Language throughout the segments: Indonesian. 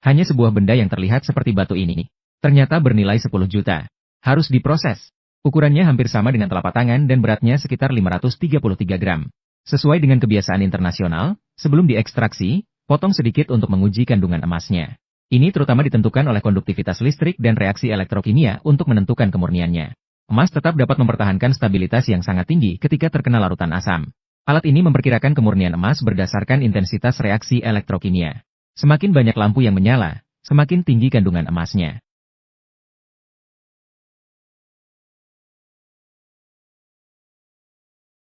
Hanya sebuah benda yang terlihat seperti batu ini ternyata bernilai 10 juta. Harus diproses. Ukurannya hampir sama dengan telapak tangan dan beratnya sekitar 533 gram. Sesuai dengan kebiasaan internasional, sebelum diekstraksi, potong sedikit untuk menguji kandungan emasnya. Ini terutama ditentukan oleh konduktivitas listrik dan reaksi elektrokimia untuk menentukan kemurniannya. Emas tetap dapat mempertahankan stabilitas yang sangat tinggi ketika terkena larutan asam. Alat ini memperkirakan kemurnian emas berdasarkan intensitas reaksi elektrokimia. Semakin banyak lampu yang menyala, semakin tinggi kandungan emasnya.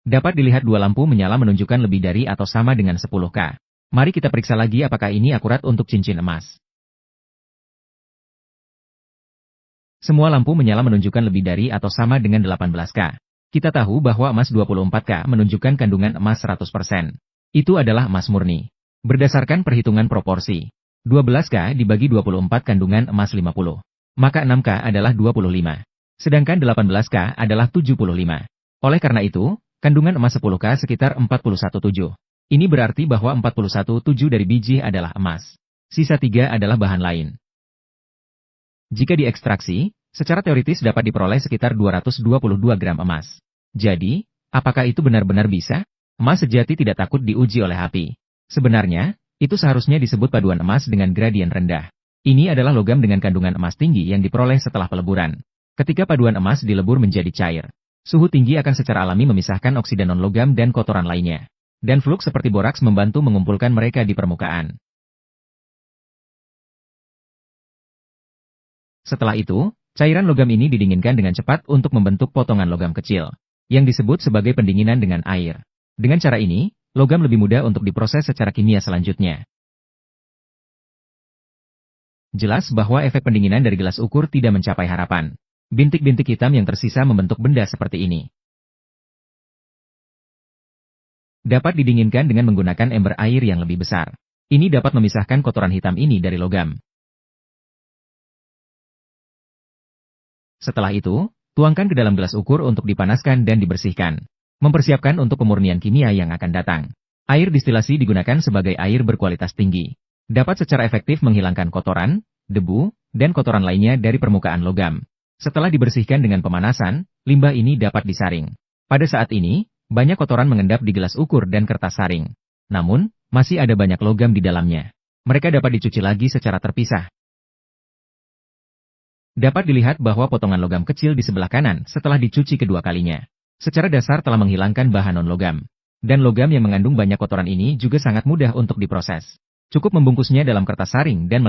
Dapat dilihat dua lampu menyala menunjukkan lebih dari atau sama dengan 10K. Mari kita periksa lagi apakah ini akurat untuk cincin emas. Semua lampu menyala menunjukkan lebih dari atau sama dengan 18K. Kita tahu bahwa emas 24K menunjukkan kandungan emas 100%. Itu adalah emas murni. Berdasarkan perhitungan proporsi, 12K dibagi 24 kandungan emas 50. Maka 6K adalah 25. Sedangkan 18K adalah 75. Oleh karena itu, kandungan emas 10K sekitar 41,7. Ini berarti bahwa 41,7 dari biji adalah emas. Sisa 3 adalah bahan lain. Jika diekstraksi, secara teoritis dapat diperoleh sekitar 222 gram emas. Jadi, apakah itu benar-benar bisa? Emas sejati tidak takut diuji oleh api. Sebenarnya, itu seharusnya disebut paduan emas dengan gradien rendah. Ini adalah logam dengan kandungan emas tinggi yang diperoleh setelah peleburan. Ketika paduan emas dilebur menjadi cair, suhu tinggi akan secara alami memisahkan oksida non-logam dan kotoran lainnya. Dan flux seperti boraks membantu mengumpulkan mereka di permukaan. Setelah itu, cairan logam ini didinginkan dengan cepat untuk membentuk potongan logam kecil, yang disebut sebagai pendinginan dengan air. Dengan cara ini, logam lebih mudah untuk diproses secara kimia selanjutnya. Jelas bahwa efek pendinginan dari gelas ukur tidak mencapai harapan. Bintik-bintik hitam yang tersisa membentuk benda seperti ini. Dapat didinginkan dengan menggunakan ember air yang lebih besar. Ini dapat memisahkan kotoran hitam ini dari logam. Setelah itu, tuangkan ke dalam gelas ukur untuk dipanaskan dan dibersihkan. Mempersiapkan untuk pemurnian kimia yang akan datang. Air distilasi digunakan sebagai air berkualitas tinggi. Dapat secara efektif menghilangkan kotoran, debu, dan kotoran lainnya dari permukaan logam. Setelah dibersihkan dengan pemanasan, limbah ini dapat disaring. Pada saat ini, banyak kotoran mengendap di gelas ukur dan kertas saring. Namun, masih ada banyak logam di dalamnya. Mereka dapat dicuci lagi secara terpisah. Dapat dilihat bahwa potongan logam kecil di sebelah kanan setelah dicuci kedua kalinya. Secara dasar telah menghilangkan bahan non-logam. Dan logam yang mengandung banyak kotoran ini juga sangat mudah untuk diproses. Cukup membungkusnya dalam kertas saring dan